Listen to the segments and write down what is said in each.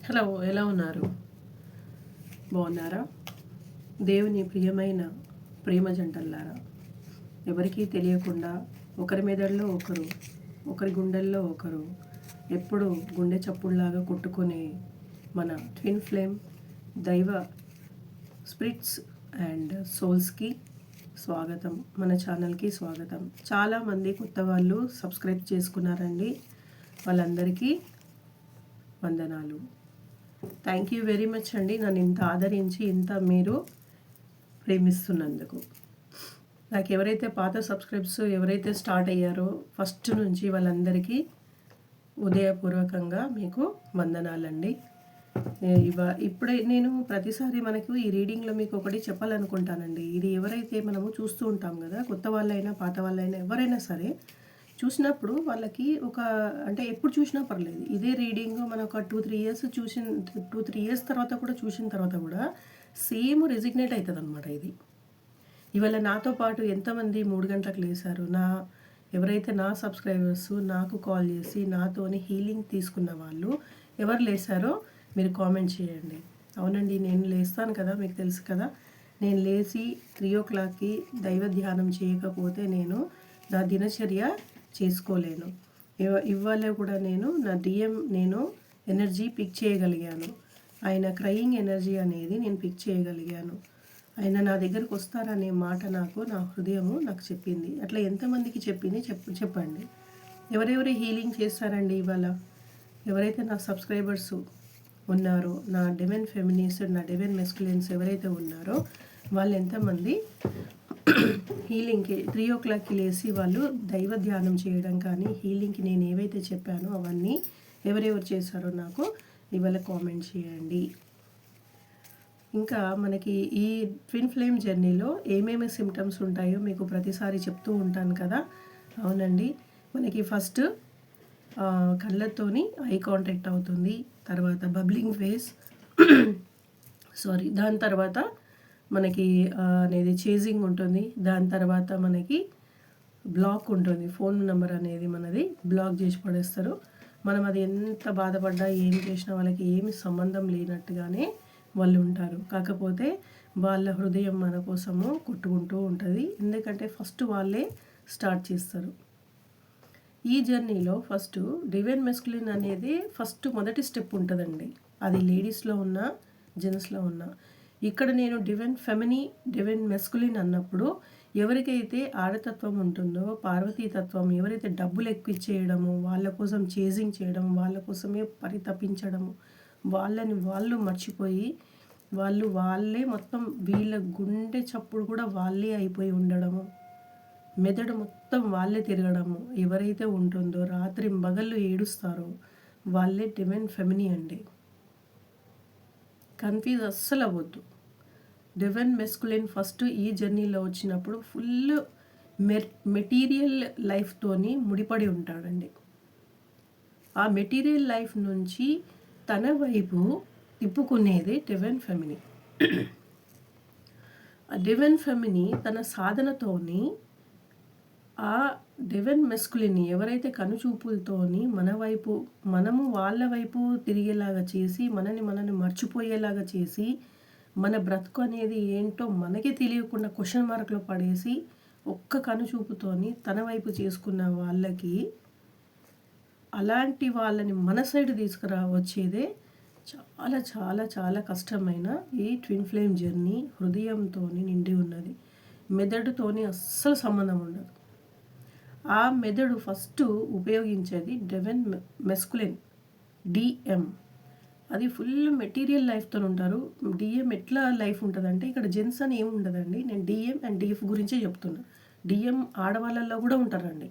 Hello, ఎలా ఉన్నారు? బాగున్నారా? దేవుని ప్రియమైన ప్రేమ జంటల్లారా, ఎవరికీ తెలియకుండా ఒకరి మెదడులో ఒకరు, ఒకరి గుండెల్లో ఒకరు, ఎప్పుడు గుండె చప్పుడులాగా కొట్టుకునే మన ట్విన్ ఫ్లేమ్ దైవ స్పిరిట్స్ అండ్ సోల్స్కి స్వాగతం. మన ఛానల్కి స్వాగతం. చాలామంది కొత్త వాళ్ళు సబ్స్క్రైబ్ చేసుకున్నారండి. వాళ్ళందరికీ వందనాలు. థ్యాంక్ యూ వెరీ మచ్ అండి, నన్ను ఇంత ఆదరించి ఇంత మీరు ప్రేమిస్తున్నందుకు. నాకు ఎవరైతే పాత సబ్స్క్రైబ్స్ ఎవరైతే స్టార్ట్ అయ్యారో ఫస్ట్ నుంచి వాళ్ళందరికీ ఉదయపూర్వకంగా మీకు వందనాలండి. ఇప్పుడే నేను ప్రతిసారి మనకు ఈ రీడింగ్లో మీకు ఒకటి చెప్పాలనుకుంటానండి. ఇది ఎవరైతే మనము చూస్తూ ఉంటాం కదా, కొత్త వాళ్ళైనా పాత వాళ్ళైనా ఎవరైనా సరే చూసినప్పుడు వాళ్ళకి అంటే ఎప్పుడు చూసినా పర్లేదు, ఇదే రీడింగ్ మనం ఒక 2-3 ఇయర్స్ 2-3 ఇయర్స్ తర్వాత కూడా చూసిన తర్వాత కూడా సేమ్ రెజిగ్నేట్ అవుతుంది అనమాట. ఇది ఇవాళ నాతో పాటు ఎంతమంది 3 గంటలకు లేసారు, ఎవరైతే నా సబ్స్క్రైబర్స్ నాకు కాల్ చేసి నాతోని హీలింగ్ తీసుకున్న వాళ్ళు ఎవరు లేసారో మీరు కామెంట్ చేయండి. అవునండి, నేను లేస్తాను కదా, మీకు తెలుసు కదా. నేను లేచి 3 o'clockకి దైవ ధ్యానం చేయకపోతే నేను నా దినచర్య చేసుకోలేను. ఇవాళ కూడా నా నేను ఎనర్జీ పిక్ చేయగలిగాను. ఆయన క్రయింగ్ ఎనర్జీ అనేది నేను పిక్ చేయగలిగాను. ఆయన నా దగ్గరకు వస్తారనే మాట నా హృదయము నాకు చెప్పింది. అట్లా ఎంతమందికి చెప్పింది చెప్పండి. ఎవరెవరు హీలింగ్ చేస్తారండి ఇవాళ? ఎవరైతే నా సబ్స్క్రైబర్స్ ఉన్నారో, నా డివైన్ ఫెమినిస్ట్, నా డివైన్ మెస్కులిన్స్ ఎవరైతే ఉన్నారో వాళ్ళు ఎంతమంది హీలింగ్కి 3 o'clockకి లేచి వాళ్ళు దైవ ధ్యానం చేయడం కానీ హీలింగ్కి నేను ఏవైతే చెప్పానో అవన్నీ ఎవరెవరు చేశారో నాకు ఇవాళ కామెంట్ చేయండి. ఇంకా మనకి ఈ ట్విన్ ఫ్లేమ్ జర్నీలో ఏమేమి సిమ్టమ్స్ ఉంటాయో మీకు ప్రతిసారి చెప్తూ ఉంటాను కదా. అవునండి, మనకి ఫస్ట్ కళ్ళతోని ఐ కాంటాక్ట్ అవుతుంది, తర్వాత బబ్లింగ్ ఫేస్ దాని తర్వాత మనకి అనేది చేజింగ్ ఉంటుంది, దాని తర్వాత మనకి బ్లాక్ ఉంటుంది. ఫోన్ నెంబర్ అనేది మనది బ్లాక్ చేసి పడేస్తారు. మనం అది ఎంత బాధపడ్డా ఏం చేసినా వాళ్ళకి ఏమి సంబంధం లేనట్టుగానే వాళ్ళు ఉంటారు. కాకపోతే వాళ్ళ హృదయం మన కోసము కొట్టుకుంటూ ఉంటుంది, ఎందుకంటే ఫస్ట్ వాళ్ళే స్టార్ట్ చేస్తారు. ఈ జర్నీలో ఫస్ట్ డివైన్ మెస్కులిన్ అనేది మొదటి స్టెప్ ఉంటుందండి. అది లేడీస్లో ఉన్న జెంట్స్లో ఉన్న. ఇక్కడ నేను డివైన్ ఫెమినీ, డివైన్ మెస్కులిన్ అన్నప్పుడు ఎవరికైతే ఆడతత్వం ఉంటుందో, పార్వతీతత్వం, ఎవరైతే డబ్బులు ఎక్కువ ఇచ్చేయడము, వాళ్ళ కోసం చేజింగ్ చేయడం, వాళ్ళ కోసమే పరితపించడము, వాళ్ళని వాళ్ళు మర్చిపోయి వాళ్ళే మొత్తం వీళ్ళ గుండె చప్పుడు కూడా వాళ్ళే అయిపోయి ఉండడము, మెదడు మొత్తం వాళ్ళే తిరగడము ఎవరైతే ఉంటుందో, రాత్రి పగళ్ళు ఏడుస్తారో వాళ్ళే డివైన్ ఫెమినీ అండి. కన్ఫ్యూజ్ అస్సలు అవ్వద్దు. డివైన్ మెస్కులిన్ ఫస్ట్ ఈ జర్నీలో వచ్చినప్పుడు ఫుల్ మెటీరియల్ లైఫ్తోని ముడిపడి ఉంటాడండి. ఆ మెటీరియల్ లైఫ్ నుంచి తన వైపు తిప్పుకునేది డివైన్ ఫెమినీ. ఆ డివైన్ ఫెమినీ తన సాధనతోని ఆ డివైన్ మెస్కులిన్ ఎవరైతే కనుచూపులతోని మనము వాళ్ళ వైపు తిరిగేలాగా చేసి మనని మర్చిపోయేలాగా చేసి మన బ్రతుకు అనేది ఏంటో మనకే తెలియకుండా క్వశ్చన్ మార్క్లో పడేసి ఒక్క కనుచూపుతోని తన వైపు చేసుకున్న వాళ్ళకి, అలాంటి వాళ్ళని మన సైడ్ వచ్చేదే చాలా చాలా చాలా కష్టమైన ఈ ట్విన్ ఫ్లేమ్ జర్నీ హృదయంతో నిండి ఉన్నది. మెదడుతోని అస్సలు సంబంధం ఉండదు. ఆ మెదడు ఫస్ట్ ఉపయోగించేది డివైన్ మెస్కులిన్, డిఎం. అది ఫుల్ మెటీరియల్ లైఫ్తో ఉంటారు. డిఎం ఎట్లా లైఫ్ ఉంటుందంటే, ఇక్కడ జెంట్స్ అని ఏమి ఉండదండి, నేను డిఎం అండ్ డిఎఫ్ గురించే చెప్తున్నా. డిఎం ఆడవాళ్ళల్లో కూడా ఉంటారండి,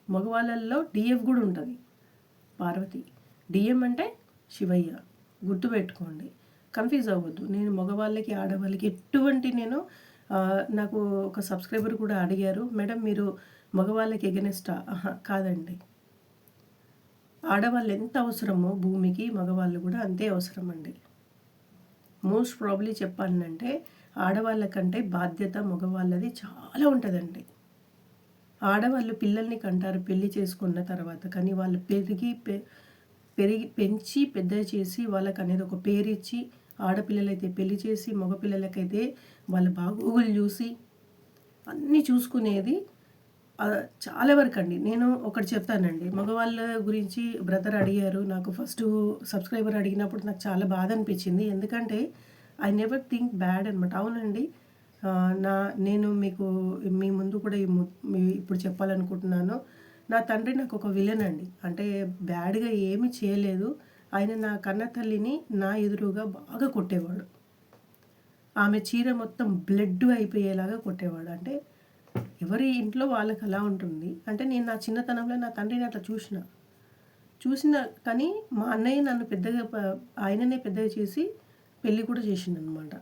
మగవాళ్ళల్లో డిఎఫ్ కూడా ఉంటుంది, పార్వతి. డిఎం అంటే శివయ్య, గుర్తుపెట్టుకోండి, కన్ఫ్యూజ్ అవ్వద్దు. నేను మగవాళ్ళకి ఆడవాళ్ళకి నాకు ఒక సబ్స్క్రైబర్ కూడా అడిగారు, మేడం మీరు మగవాళ్ళకి ఎగనెస్టా? కాదండి, ఆడవాళ్ళు ఎంత అవసరమో భూమికి మగవాళ్ళు కూడా అంతే అవసరం అండి. మోస్ట్ ప్రాబ్లీ చెప్పాలంటే ఆడవాళ్ళ కంటే బాధ్యత మగవాళ్ళది చాలా ఉంటుందండి. ఆడవాళ్ళు పిల్లల్ని కంటారు పెళ్లి చేసుకున్న తర్వాత, కానీ వాళ్ళు పెంచి పెద్ద చేసి వాళ్ళకనేది ఒక పేరిచ్చి, ఆడపిల్లలైతే పెళ్లి చేసి, మగపిల్లలకైతే వాళ్ళ బాగోగులు చూసి అన్నీ చూసుకునేది చాలా వరకండి. నేను ఒకటి చెప్తానండి. మగవాళ్ళ గురించి బ్రదర్ అడిగారు. నాకు ఫస్టు సబ్స్క్రైబర్ అడిగినప్పుడు నాకు చాలా బాధ అనిపించింది. ఎందుకంటే ఐ నెవర్ థింక్ బ్యాడ్ అనమాట. అవునండి. నేను మీకు మీ ముందు కూడా ఇప్పుడు చెప్పాలనుకుంటున్నాను. నా తండ్రి నాకు ఒక విలన్ అండి. అంటే బ్యాడ్‌గా ఏమీ చేయలేదు. ఆయన నా కన్న తల్లిని నా ఎదురుగా బాగా కొట్టేవాడు. ఆమె చీర మొత్తం బ్లడ్ అయిపోయేలాగా కొట్టేవాడు. అంటే ఎవరి ఇంట్లో వాళ్ళకి అలా ఉంటుంది. అంటే నేను నా చిన్నతనంలో నా తండ్రిని అట్లా చూసిన కానీ మా అన్నయ్య నన్ను పెద్దగా ఆయననే పెద్దగా చేసి పెళ్లి కూడా చేసిండనమాట.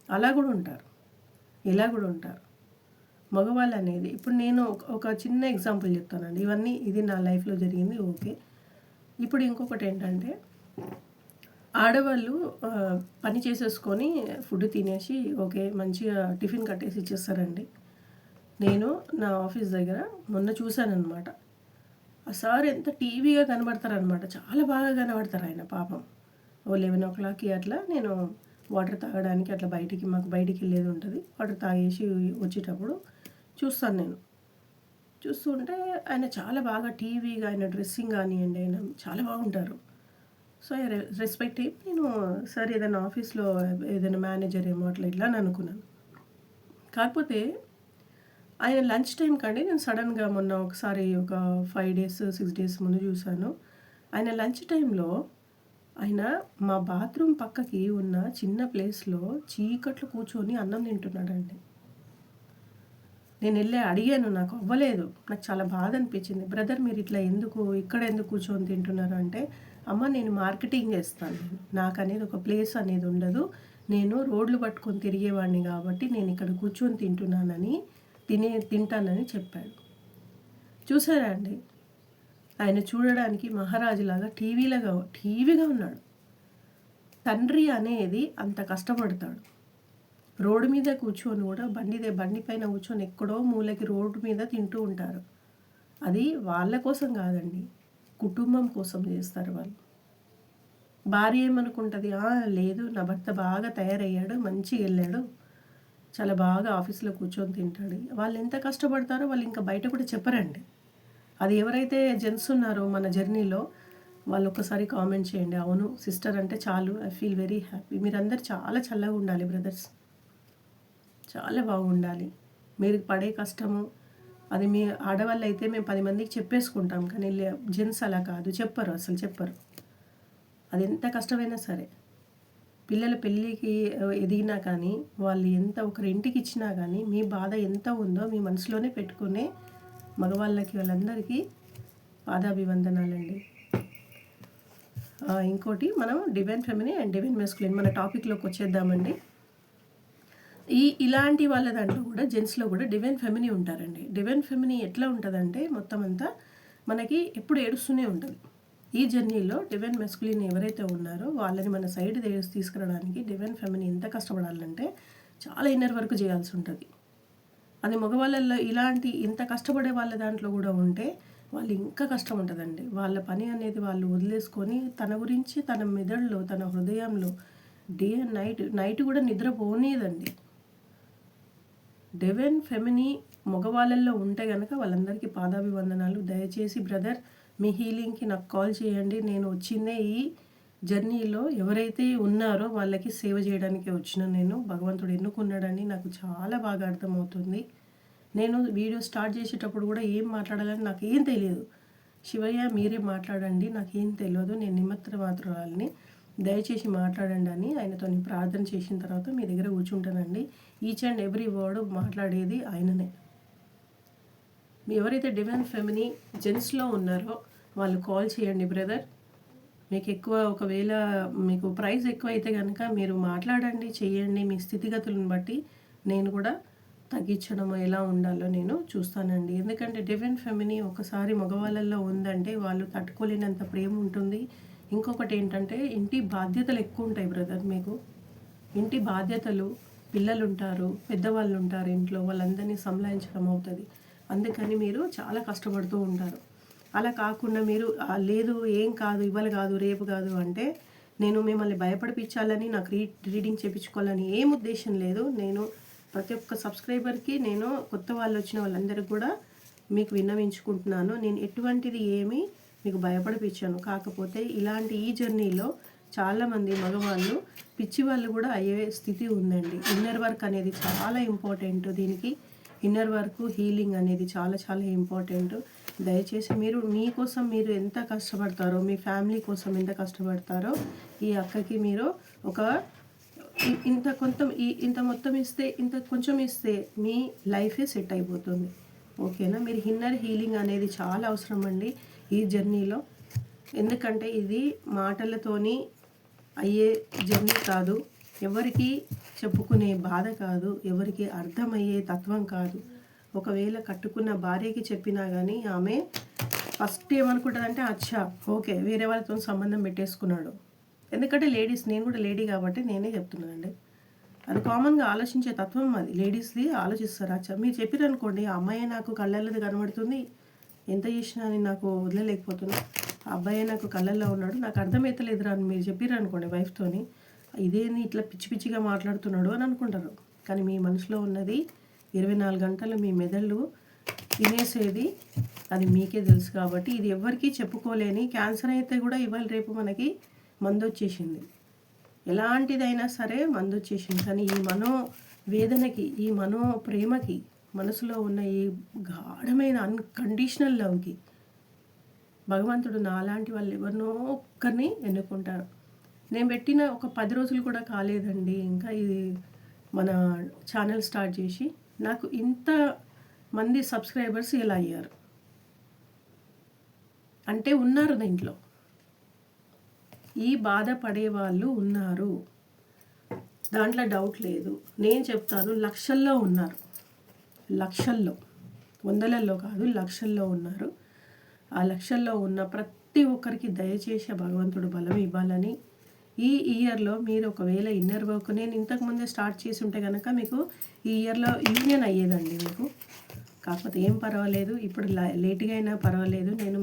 అలా కూడా ఉంటారు. ఇలా కూడా ఉంటారు. మగవాళ్ళు అనేది ఇప్పుడు నేను ఒక చిన్న ఎగ్జాంపుల్ చెప్తానండి. ఇది నా లైఫ్‌లో జరిగింది. ఓకే. ఇప్పుడు ఇంకొకటి ఏంటంటే ఆడవాళ్ళు పని చేసేసుకొని ఫుడ్ తినేసి ఓకే మంచిగా టిఫిన్ కట్టేసి ఇచ్చేస్తారండి. నేను నా ఆఫీస్ దగ్గర మొన్న చూశానన్నమాట. ఆ సార్ ఎంత టీవీగా కనబడతారనమాట. చాలా బాగా కనబడతారు ఆయన పాపం. ఓ 11:00కి అట్లా నేను వాటర్ తాగడానికి అట్లా మాకు బయటికి వెళ్ళేది ఉంటుంది. వాటర్ తాగేసి వచ్చేటప్పుడు చూస్తాను నేను. చూస్తుంటే ఆయన చాలా బాగా టీవీగా ఆయన డ్రెస్సింగ్ కానివ్వండి, ఆయన చాలా బాగుంటారు. So I respect him. నేను సార్ ఏదైనా ఆఫీస్లో ఏదైనా మేనేజర్ ఏమో అట్లా ఇట్లా అని అనుకున్నాను. కాకపోతే ఆయన లంచ్ టైం కండి నేను సడన్గా మొన్న ఒకసారి ఒక 5 డేస్ 6 డేస్ ముందు చూశాను. ఆయన లంచ్ టైంలో ఆయన మా బాత్రూమ్ పక్కకి ఉన్న చిన్న ప్లేస్లో చీకట్లో కూర్చొని అన్నం తింటున్నాడండి. నేను వెళ్ళి అడిగాను, నాకు అవ్వలేదు. నాకు చాలా బాధ అనిపించింది. బ్రదర్ మీరు ఇట్లా ఇక్కడ ఎందుకు కూర్చొని తింటున్నారు అంటే, అమ్మ నేను మార్కెటింగ్ చేస్తాను. నాకు అనేది ఒక ప్లేస్ అనేది ఉండదు. నేను రోడ్లు పట్టుకొని తిరిగేవాడిని కాబట్టి నేను ఇక్కడ కూర్చొని తింటానని చెప్పాడు. చూసారా అండి, ఆయన చూడడానికి మహారాజులాగా టీవీగా ఉన్నాడు. తండ్రి అనేది అంత కష్టపడతాడు. రోడ్డు మీద కూర్చొని కూడా బండి పైన కూర్చొని ఎక్కడో మూలకి రోడ్డు మీద తింటూ ఉంటారు. అది వాళ్ళ కోసం కాదండి, కుటుంబం కోసం చేస్తారు వాళ్ళు. భార్య ఏమనుకుంటుంది, లేదు నా భర్త బాగా తయారయ్యాడు, మంచిగా వెళ్ళాడు, చాలా బాగా ఆఫీస్లో కూర్చొని తింటాడు. వాళ్ళు ఎంత కష్టపడతారో వాళ్ళు ఇంకా బయట కూడా చెప్పరండి. అది ఎవరైతే జెంట్స్ ఉన్నారో మన జర్నీలో వాళ్ళు ఒకసారి కామెంట్ చేయండి. అవును సిస్టర్ అంటే చాలు, ఐ ఫీల్ వెరీ హ్యాపీ. మీరందరూ చాలా చల్లగా ఉండాలి బ్రదర్స్, చాలా బాగుండాలి. మీరు పడే కష్టము అది మీ ఆడవాళ్ళు అయితే మేము 10 మందికి చెప్పేసుకుంటాం, కానీ జెంట్స్ అలా కాదు, అసలు చెప్పరు. అది ఎంత కష్టమైనా సరే, పిల్లల పెళ్ళికి ఎదిగినా కానీ వాళ్ళు ఎంత ఒకరి ఇంటికి ఇచ్చినా కానీ మీ బాధ ఎంత ఉందో మీ మనసులోనే పెట్టుకునే మగవాళ్ళకి వాళ్ళందరికీ పాదాభివందనాలండి. ఇంకోటి మనం divine feminine and divine masculine మన టాపిక్లోకి వచ్చేద్దామండి. ఇలాంటి వాళ్ళ దాంట్లో కూడా జెంట్స్లో కూడా డివైన్ ఫెమినిన్ ఉంటారండి. డివైన్ ఫెమినిన్ ఎట్లా ఉంటుందంటే మొత్తం అంతా మనకి ఎప్పుడు ఏడుస్తూనే ఉంటుంది. ఈ జర్నీలో డివైన్ మెస్కులిన్ ఎవరైతే ఉన్నారో వాళ్ళని మన సైడ్ తీసుకురావడానికి డివైన్ ఫెమినిన్ ఎంత కష్టపడాలంటే చాలా ఇన్నర్ వర్క్ చేయాల్సి ఉంటుంది. అది మగవాళ్ళల్లో ఇంత కష్టపడే వాళ్ళ దాంట్లో కూడా ఉంటే వాళ్ళు ఇంకా కష్టం ఉంటుందండి. వాళ్ళ పని అనేది వాళ్ళు వదిలేసుకొని తన గురించి తన మెదడులో తన హృదయంలో డే అండ్ నైట్ కూడా నిద్రపోనేదండి. డివైన్ ఫెమినిన్ మగవాళ్ళల్లో ఉంటే కనుక వాళ్ళందరికీ పాదాభివందనాలు. దయచేసి బ్రదర్ మీ హీలింగ్కి నాకు కాల్ చేయండి. నేను వచ్చిందే ఈ జర్నీలో ఎవరైతే ఉన్నారో వాళ్ళకి సేవ చేయడానికి వచ్చిన నేను భగవంతుడు ఎన్నుకున్నాడని నాకు చాలా బాగా అర్థమవుతుంది. నేను వీడియో స్టార్ట్ చేసేటప్పుడు కూడా ఏం మాట్లాడాలని నాకు ఏం తెలియదు. శివయ్య మీరే మాట్లాడండి, నాకేం తెలియదు, నేను నిమిత్త మాత్రాలని, దయచేసి మాట్లాడండి అని ఆయనతో ప్రార్థన చేసిన తర్వాత మీ దగ్గర కూర్చుంటానండి. ఈచ్ అండ్ ఎవ్రీ వర్డ్ మాట్లాడేది ఆయననే. ఎవరైతే డివైన్ ఫెమినిన్ జెంట్స్లో ఉన్నారో వాళ్ళు కాల్ చేయండి బ్రదర్. మీకు ఒకవేళ మీకు ప్రైస్ ఎక్కువ అయితే కనుక మీరు మాట్లాడండి, చేయండి. మీ స్థితిగతులను బట్టి నేను కూడా తగ్గించడం ఎలా ఉండాలో నేను చూస్తానండి. ఎందుకంటే డివైన్ ఫెమినిన్ ఒకసారి మగవాళ్ళల్లో ఉందంటే వాళ్ళు తట్టుకోలేనంత ప్రేమ ఉంటుంది. ఇంకొకటి ఏంటంటే ఇంటి బాధ్యతలు ఎక్కువ ఉంటాయి బ్రదర్. మీకు ఇంటి బాధ్యతలు, పిల్లలు ఉంటారు, పెద్దవాళ్ళు ఉంటారు ఇంట్లో, వాళ్ళందరినీ సంలాయించడం అవుతుంది. అందుకని మీరు చాలా కష్టపడుతూ ఉంటారు. అలా కాకుండా మీరు లేదు ఏం కాదు, ఇవాళ కాదు, రేపు కాదు అంటే నేను మిమ్మల్ని భయపడిపించాలని, నాకు రీడింగ్ చేయించుకోవాలని ఏం ఉద్దేశం లేదు. నేను ప్రతి ఒక్క సబ్స్క్రైబర్కి, నేను కొత్త వాళ్ళు వచ్చిన వాళ్ళందరికీ కూడా మీకు విన్నవించుకుంటున్నాను. నేను ఎటువంటిది ఏమీ మీకు భయపడిపించాను. కాకపోతే ఇలాంటి ఈ జర్నీలో చాలామంది మగవాళ్ళు పిచ్చి వాళ్ళు కూడా అయ్యే స్థితి ఉందండి. ఇన్నర్ వర్క్ అనేది చాలా ఇంపార్టెంట్. దీనికి ఇన్నర్ వర్క్, హీలింగ్ అనేది చాలా చాలా ఇంపార్టెంట్. దయచేసి మీరు మీకోసం మీరు ఎంత కష్టపడతారో, మీ ఫ్యామిలీ కోసం ఎంత కష్టపడతారో ఈ అక్కకి మీరు ఒక ఇంత మొత్తం ఇస్తే, ఇంత కొంచెం ఇస్తే మీ లైఫే సెట్ అయిపోతుంది. ఓకేనా? మీరు ఇన్నర్ హీలింగ్ అనేది చాలా అవసరం అండి ఈ జర్నీలో. ఎందుకంటే ఇది మాటలతోని అయ్యే జర్నీ కాదు, ఎవరికి చెప్పుకునే బాధ కాదు, ఎవరికి అర్థమయ్యే తత్వం కాదు. ఒకవేళ కట్టుకున్న భార్యకి చెప్పినా కానీ ఆమె ఫస్ట్ ఏమనుకుంటుందంటే అచ్చా ఓకే వేరే వాళ్ళతో సంబంధం పెట్టేసుకున్నాడు. ఎందుకంటే లేడీస్, నేను కూడా లేడీ కాబట్టి నేనే చెప్తున్నానండి. అది కామన్గా ఆలోచించే తత్వం, అది లేడీస్ది ఆలోచిస్తారు. అచ్చా మీరు చెప్పారనుకోండి, ఆ అమ్మాయి నాకు కళ్ళల్లది కనబడుతుంది, ఎంత చేసినా అని నాకు వదిలేకపోతున్నా, ఆ అబ్బాయి నాకు కళ్ళల్లో ఉన్నాడు, నాకు అర్థమవుతలేదురా అని మీరు చెప్పారనుకోండి వైఫ్తోని, ఇదేంది ఇట్లా పిచ్చి పిచ్చిగా మాట్లాడుతున్నాడు అని అనుకుంటారు. కానీ మీ మనసులో ఉన్నది 24 గంటలు మీ మెదళ్ళు తినేసేది అది మీకే తెలుసు. కాబట్టి ఇది ఎవరికీ చెప్పుకోలేని క్యాన్సర్ అయితే కూడా ఇవాళ రేపు మనకి మందు వచ్చేసింది. ఎలాంటిదైనా సరే మందు వచ్చేసింది. కానీ ఈ మనో వేదనకి, ఈ మనో ప్రేమకి, మనసులో ఉన్న ఈ గాఢమైన అన్కండిషనల్ లవ్కి భగవంతుడు నాలాంటి వాళ్ళు ఎవరినో ఒక్కరిని ఎన్నుకుంటారు. నేను పెట్టిన ఒక 10 రోజులు కూడా కాలేదండి ఇంకా ఇది మన ఛానల్ స్టార్ట్ చేసి. నాకు ఇంత మంది సబ్స్క్రైబర్స్ ఇలా అయ్యారు అంటే ఉన్నారు దీంట్లో, ఈ బాధపడే వాళ్ళు ఉన్నారు, దాంట్లో డౌట్ లేదు. నేను చెప్తాను, లక్షల్లో ఉన్నారు, లక్షల్లో, వందలల్లో కాదు, లక్షల్లో ఉన్నారు. ఆ లక్షల్లో ఉన్న ప్రతి ఒక్కరికి దయచేసి భగవంతుడు బలం ఇవ్వాలని. ఈ ఇయర్లో మీరు ఒకవేళ ఇన్నర్ వర్క్ నేను ఇంతకుముందే స్టార్ట్ చేసి ఉంటే కనుక మీకు ఈ ఇయర్లో యూనియన్ అయ్యేదండి మీకు. కాకపోతే ఏం పర్వాలేదు, ఇప్పుడు లేట్గా అయినా పర్వాలేదు, నేను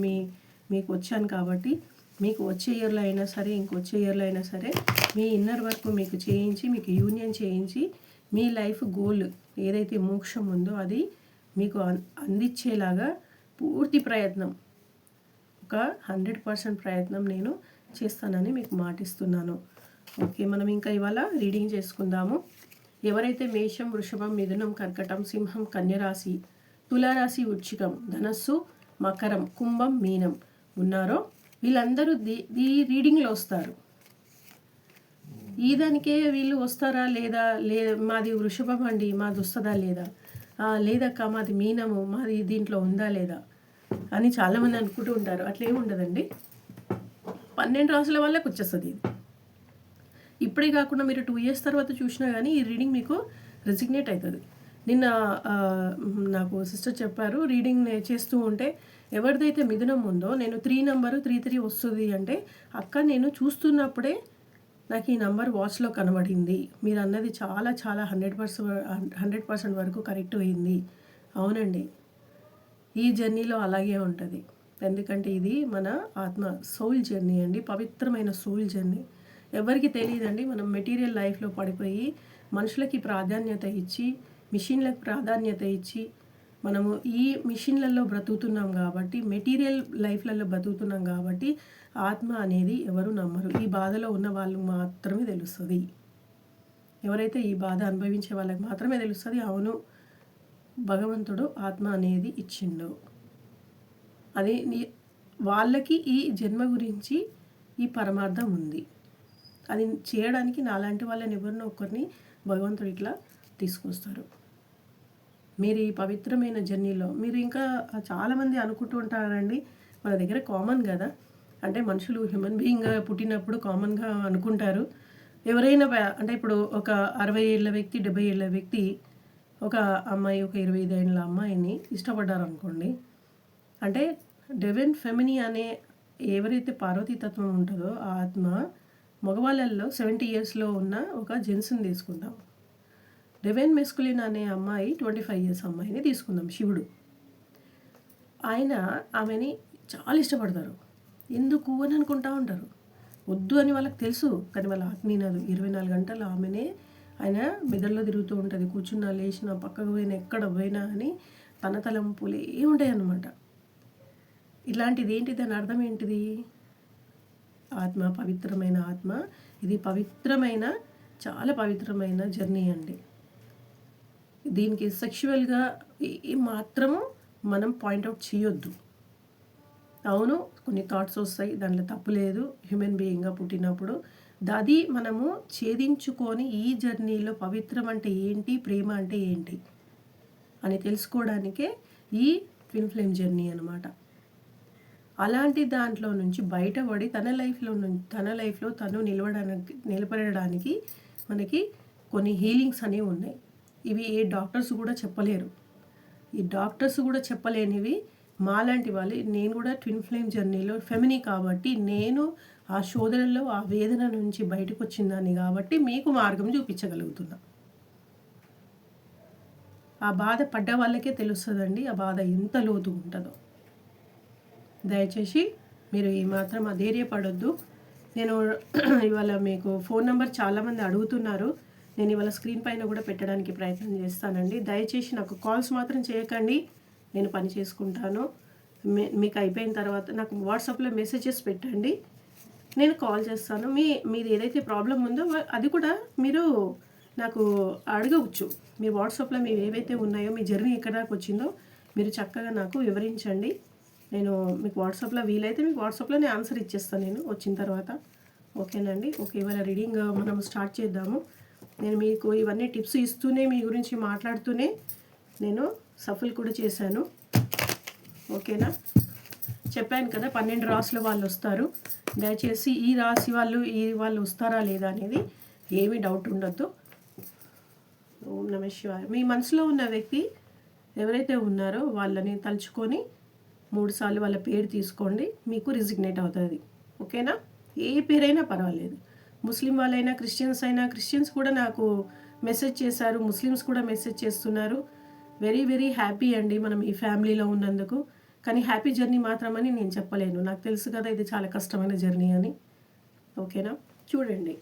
మీకు వచ్చాను కాబట్టి మీకు వచ్చే ఇయర్లో అయినా సరే, ఇంకొచ్చే ఇయర్లో అయినా సరే మీ ఇన్నర్ వర్క్ మీకు చేయించి, మీకు యూనియన్ చేయించి, మీ లైఫ్ గోల్ ఏదైతే మోక్షం ఉందో అది మీకు అందించేలాగా పూర్తి ప్రయత్నం, ఒక 100% ప్రయత్నం నేను చేస్తానని మీకు మాటిస్తున్నాను. ఓకే, మనం ఇంకా ఇవాళ రీడింగ్ చేసుకుందాము. ఎవరైతే మేషం, వృషభం, మిథునం, కర్కటం, సింహం, కన్యరాశి, తులారాశి, వృశ్చికం, ధనస్సు, మకరం, కుంభం, మీనం ఉన్నారో వీళ్ళందరూ ఈ రీడింగ్లో వస్తారు. ఈ దానికే వీళ్ళు వస్తారా లేదా, మాది వృషభం అండి, మాది వస్తుందా లేదా, లేదక్క మాది మీనము, మాది దీంట్లో ఉందా లేదా అని చాలామంది అనుకుంటూ ఉంటారు. అట్లా ఏమి ఉండదండి, 12 రాసుల వాళ్ళకి వచ్చేస్తుంది ఇది. ఇప్పుడే కాకుండా మీరు 2 years తర్వాత చూసినా కానీ ఈ రీడింగ్ మీకు రెసిగ్నేట్ అవుతుంది. నిన్న నాకు సిస్టర్ చెప్పారు, రీడింగ్ చేస్తూ ఉంటే ఎవరిదైతే మిథునం ఉందో, నేను 3 నెంబరు 33 వస్తుంది అంటే, అక్క నేను చూస్తున్నప్పుడే నాకు ఈ నంబర్ వాచ్లో కనబడింది, మీరు అన్నది చాలా చాలా 100% వరకు కరెక్ట్ అయింది. అవునండి, ఈ జర్నీలో అలాగే ఉంటుంది. ఎందుకంటే ఇది మన ఆత్మ సోల్ జర్నీ అండి, పవిత్రమైన సోల్ జర్నీ. ఎవరికి తెలియదండి, మనం మెటీరియల్ లైఫ్లో పడిపోయి మనుషులకి ప్రాధాన్యత ఇచ్చి, మిషన్లకు ప్రాధాన్యత ఇచ్చి, మనము ఈ మిషన్లలో బ్రతుకుతున్నాం కాబట్టి, మెటీరియల్ లైఫ్లలో బ్రతుకుతున్నాం కాబట్టి ఆత్మ అనేది ఎవరు నమ్మరు. ఈ బాధలో ఉన్న వాళ్ళు మాత్రమే తెలుస్తుంది. ఎవరైతే ఈ బాధ అనుభవించే వాళ్ళకి మాత్రమే తెలుస్తుంది, అవును భగవంతుడు ఆత్మ అనేది ఇచ్చిండు, అది వాళ్ళకి ఈ జన్మ గురించి ఈ పరమార్థం ఉంది. అది చేయడానికి నాలాంటి వాళ్ళని ఎవరినో ఒకరిని భగవంతుడు ఇట్లా తీసుకొస్తారు. మీరు ఈ పవిత్రమైన జర్నీలో మీరు ఇంకా చాలామంది అనుకుంటూ ఉంటారండి, మన దగ్గర కామన్ కదా, అంటే మనుషులు హ్యూమన్ బీయింగ్ పుట్టినప్పుడు కామన్గా అనుకుంటారు. ఎవరైనా అంటే ఇప్పుడు ఒక 60 ఏళ్ళ వ్యక్తి, 70 ఏళ్ళ వ్యక్తి ఒక అమ్మాయి, ఒక 25 ఏళ్ళ అమ్మాయిని ఇష్టపడ్డారు అనుకోండి, అంటే డివైన్ ఫెమిని అనే ఎవరైతే పార్వతీతత్వం ఉంటుందో ఆ ఆత్మ మగవాళ్ళల్లో 70 yearsలో ఉన్న ఒక జెన్స్ని తీసుకుందాం. డివైన్ మెస్కులిన్ అనే అమ్మాయి 25 years అమ్మాయిని తీసుకుందాం, శివుడు. ఆయన ఆమెని చాలా ఇష్టపడతారు. ఎందుకు అని అనుకుంటా ఉంటారు. వద్దు అని వాళ్ళకి తెలుసు, కానీ వాళ్ళ ఆత్మ వినదు. 24 గంటలు ఆమెనే ఆయన మెదడులో తిరుగుతూ ఉంటుంది. కూర్చున్నా, లేచినా, పక్కకు పోయినా, ఎక్కడ పోయినా అని తన తలంపులే ఉంటాయి అన్నమాట. ఇలాంటిది ఏంటి, దాని అర్థం ఏంటిది? ఆత్మ, పవిత్రమైన ఆత్మ. ఇది పవిత్రమైన, చాలా పవిత్రమైన జర్నీ అండి. దీనికి సెక్షువల్గా ఏ మాత్రము మనం పాయింట్అవుట్ చేయొద్దు. అవును, కొన్ని థాట్స్ వస్తాయి, దాంట్లో తప్పు లేదు. హ్యూమన్ బీయింగ్గా పుట్టినప్పుడు అది మనము ఛేదించుకొని ఈ జర్నీలో పవిత్రం అంటే ఏంటి, ప్రేమ అంటే ఏంటి అని తెలుసుకోవడానికే ఈ ట్విన్ ఫ్లేమ్ జర్నీ అనమాట. అలాంటి దాంట్లో నుంచి బయటపడి తన లైఫ్లో తను నిలబడడానికి మనకి కొన్ని హీలింగ్స్ అనేవి ఉన్నాయి. ఇవి ఏ డాక్టర్స్ కూడా చెప్పలేరు. ఈ డాక్టర్స్ కూడా చెప్పలేనివి మాలాంటి వాళ్ళు, నేను కూడా ట్విన్ ఫ్లేమ్ జర్నీలో ఫెమినీ కాబట్టి నేను ఆ శోధనలో ఆ వేదన నుంచి బయటకు వచ్చిందాన్ని కాబట్టి మీకు మార్గం చూపించగలుగుతున్నా. ఆ బాధ పడ్డ వాళ్ళకే తెలుస్తుందండి ఆ బాధ ఎంత లోతు ఉంటుందో. దయచేసి మీరు ఏమాత్రం అధైర్యపడొద్దు. నేను ఇవాళ మీకు ఫోన్ నెంబర్ చాలామంది అడుగుతున్నారు. నేను ఇవాళ స్క్రీన్ పైన కూడా పెట్టడానికి ప్రయత్నం చేస్తానండి. దయచేసి నాకు కాల్స్ మాత్రం చేయకండి, నేను పని చేసుకుంటాను. మీకు అయిపోయిన తర్వాత నాకు వాట్సాప్లో మెసేజెస్ పెట్టండి, నేను కాల్ చేస్తాను. మీది ఏదైతే ప్రాబ్లం ఉందో అది కూడా మీరు నాకు అడగవచ్చు. మీ వాట్సాప్లో మీరు ఏవైతే ఉన్నాయో, మీ జర్నీ ఎక్కడ దాకా వచ్చిందో మీరు చక్కగా నాకు వివరించండి. నేను మీకు వాట్సాప్లో వీలైతే మీకు వాట్సాప్లో నేను ఆన్సర్ ఇచ్చేస్తాను నేను వచ్చిన తర్వాత. ఓకేనండి? ఓకే, ఇవాళ రీడింగ్ మనం స్టార్ట్ చేద్దాము. నేను మీకు ఇవన్నీ టిప్స్ ఇస్తూనే, మీ గురించి మాట్లాడుతూనే నేను సఫల్ కూడా చేశాను. ఓకేనా? చెప్పాను కదా 12 రాసుల వాళ్ళు వస్తారు. దయచేసి ఈ రాశి వాళ్ళు వస్తారా లేదా అనేది ఏమీ డౌట్ ఉండొద్దు. ఓం నమః శివాయ. మీ మనసులో ఉన్న వ్యక్తి ఎవరైతే ఉన్నారో వాళ్ళని తలుచుకొని 3 సార్లు వాళ్ళ పేరు తీసుకోండి, మీకు రిజిగ్నేట్ అవుతుంది. ఓకేనా? ఏ పేరైనా పర్వాలేదు. ముస్లిం వాళ్ళైనా, క్రిస్టియన్స్ కూడా నాకు మెసేజ్ చేశారు, ముస్లిమ్స్ కూడా మెసేజ్ చేస్తున్నారు. వెరీ వెరీ హ్యాపీ అండి మనం ఈ ఫ్యామిలీలో ఉన్నందుకు. కానీ హ్యాపీ జర్నీ మాత్రమని నేను చెప్పలేను, నాకు తెలుసు కదా ఇది చాలా కష్టమైన జర్నీ అని. ఓకేనా? చూడండి,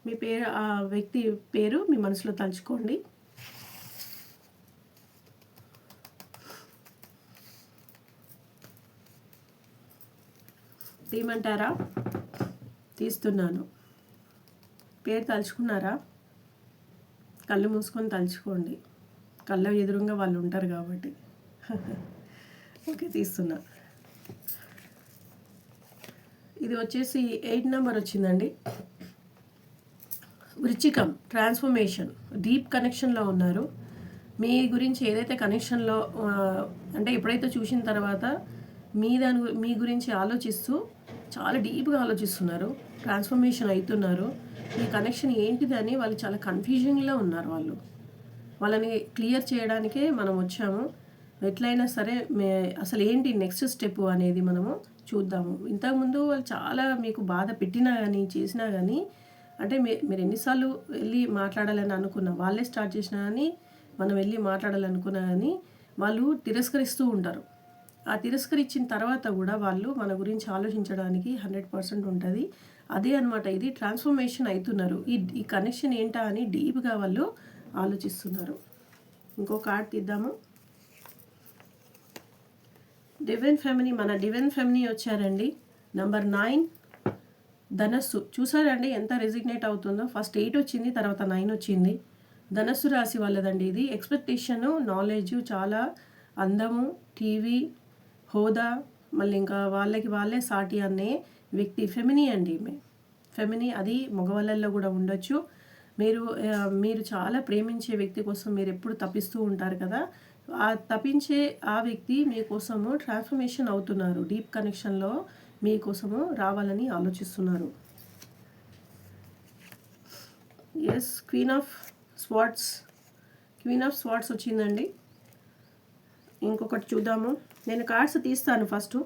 మీ పేరు, ఆ వ్యక్తి పేరు మీ మనసులో తలుచుకోండి. తీయమంటారా? తీస్తున్నాను. పేరు తలుచుకున్నారా? కళ్ళు మూసుకొని తలుచుకోండి, కళ్ళ ఎదురుగా వాళ్ళు ఉంటారు కాబట్టి. ఓకే, తీస్తున్నా. ఇది వచ్చేసి 8 నెంబర్ వచ్చిందండి. వృచ్చికం, ట్రాన్స్ఫర్మేషన్, డీప్ కనెక్షన్లో ఉన్నారు. మీ గురించి ఏదైతే కనెక్షన్లో అంటే ఎప్పుడైతే చూసిన తర్వాత మీ గురించి ఆలోచిస్తూ చాలా డీప్గా ఆలోచిస్తున్నారు, ట్రాన్స్ఫర్మేషన్ అవుతున్నారు. మీ కనెక్షన్ ఏంటిదని వాళ్ళు చాలా కన్ఫ్యూజన్లో ఉన్నారు. వాళ్ళని క్లియర్ చేయడానికే మనం వచ్చాము. ఎట్లయినా సరే అసలు ఏంటి నెక్స్ట్ స్టెప్ అనేది మనము చూద్దాము. ఇంతకుముందు వాళ్ళు చాలా మీకు బాధ పెట్టినా కానీ, చేసినా కానీ, అంటే మీరు ఎన్నిసార్లు వెళ్ళి మాట్లాడాలని అనుకున్నా, వాళ్ళే స్టార్ట్ చేసినా కానీ, మనం వెళ్ళి మాట్లాడాలనుకున్నా కానీ వాళ్ళు తిరస్కరిస్తూ ఉంటారు. ఆ తిరస్కరించిన తర్వాత కూడా వాళ్ళు మన గురించి ఆలోచించడానికి 100% ఉంటుంది. అదే అనమాట, ఇది ట్రాన్స్ఫర్మేషన్ అవుతున్నారు. ఈ కనెక్షన్ ఏంటా అని డీప్గా వాళ్ళు ఆలోచిస్తున్నారు. ఇంకో కార్డ్ తీద్దాము. డివైన్ ఫెమినీ, మన డివైన్ ఫెమినీ వచ్చారండి. నంబర్ 9 ధనస్సు. చూసారండి ఎంత రెసిగ్నేట్ అవుతుందో? ఫస్ట్ 8 వచ్చింది, తర్వాత 9 వచ్చింది. ధనస్సు రాశి వాళ్ళదండి ఇది. ఎక్స్పెక్టేషను, నాలెడ్జ్, చాలా అందము, టీవీ, హోదా, మళ్ళీ ఇంకా వాళ్ళే సాటి అనే వ్యక్తి ఫెమినీ అండి. ఫెమినీ అది మగవాళ్ళల్లో కూడా ఉండొచ్చు. మీరు చాలా ప్రేమించే వ్యక్తి కోసం మీరు ఎప్పుడు తప్పిస్తూ ఉంటారు కదా, ఆ తప్పించే ఆ వ్యక్తి మీకోసము ట్రాన్స్ఫర్మేషన్ అవుతున్నారు. డీప్ కనెక్షన్లో మీకోసము రావాలని ఆలోచిస్తున్నారు. ఎస్, క్వీన్ ఆఫ్ స్వార్డ్స్ వచ్చిందండి. ఇంకొకటి చూద్దాము. నేను కార్డ్స్ తీస్తాను ఫస్ట్,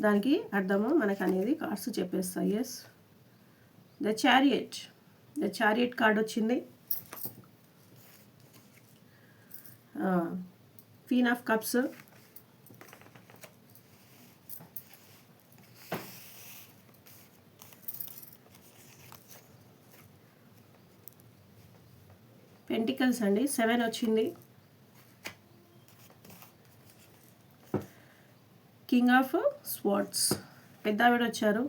దానికి అర్థము మనకు అనేది కార్డ్స్ చెప్పేస్తాయి. ఎస్, ద చారియట్ కార్డ్ వచ్చింది. క్వీన్ ఆఫ్ కప్స్, పెంటికల్స్ అండి 7 వచ్చింది. కింగ్ ఆఫ్ స్వార్డ్స్, పెద్ద ఆవిడ వచ్చారు.